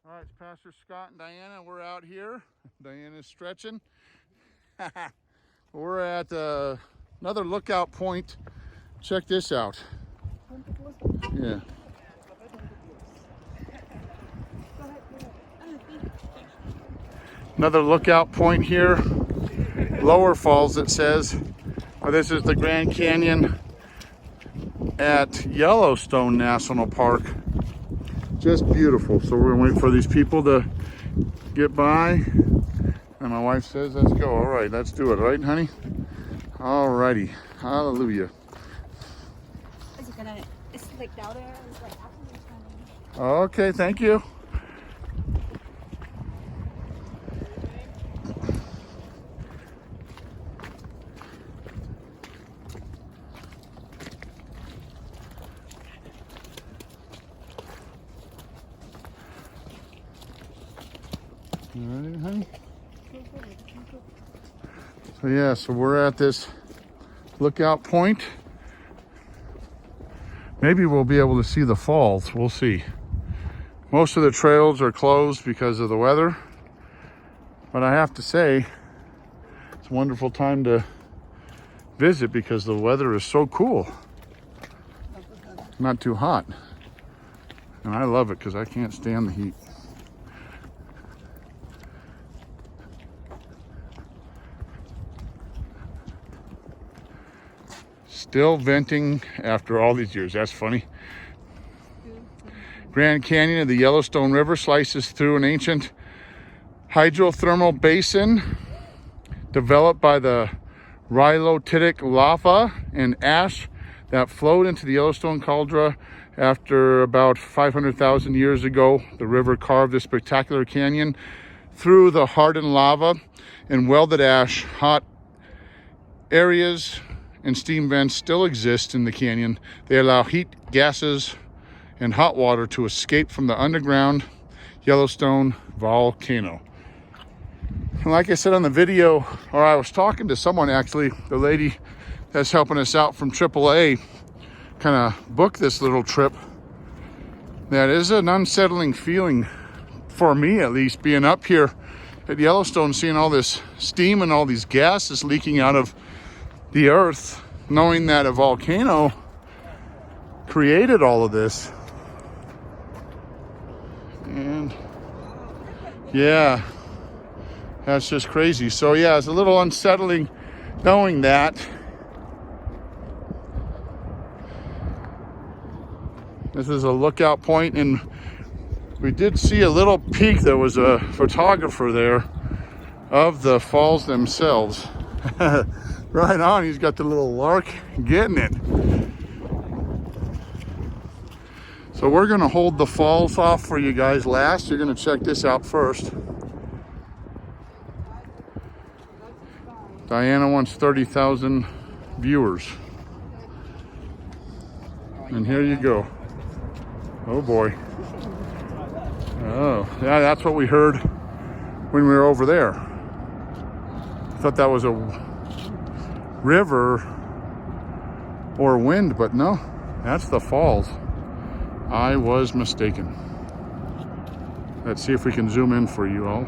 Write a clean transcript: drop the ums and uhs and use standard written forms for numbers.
All right, it's Pastor Scott and Diana. We're out here. Diana's stretching. We're at another lookout point. Check this out. Yeah. Another lookout point here. Lower Falls, it says. This is the Grand Canyon at Yellowstone National Park. Just beautiful. So we're gonna wait for these people to get by. And my wife says, let's go. All right, let's do it. Right, honey? All righty. Hallelujah. Is it gonna, it's like down there? It's like after Okay, thank you. You ready, honey? So yeah, so we're at this lookout point. Maybe we'll be able to see the falls. We'll see. Most of the trails are closed because of the weather. But I have to say, it's a wonderful time to visit because the weather is so cool. Not too hot. And I love it because I can't stand the heat. Still venting after all these years. That's funny. Grand Canyon of the Yellowstone River slices through an ancient hydrothermal basin developed by the rhyolitic lava and ash that flowed into the Yellowstone caldera after about 500,000 years ago. The river carved a spectacular canyon through the hardened lava and welded ash. Hot areas and steam vents still exist in the canyon. They allow heat, gases, and hot water to escape from the underground Yellowstone volcano. And like I said on the video, or I was talking to someone actually, the lady that's helping us out from AAA, kind of booked this little trip. That is an unsettling feeling for me, at least, being up here at Yellowstone, seeing all this steam and all these gases leaking out of the earth, knowing that a volcano created all of this. And yeah, that's just crazy. So yeah, it's a little unsettling knowing that. This is a lookout point, and we did see a little peak. There was a photographer there of the falls themselves. Right on, he's got the little lark getting it. So we're gonna hold the falls off for you guys last. You're gonna check this out first. Diana wants 30,000 viewers. And here you go. Oh boy. Oh, yeah, that's what we heard when we were over there. I thought that was a river or wind, but no, that's the falls. I was mistaken. Let's see if we can zoom in for you all.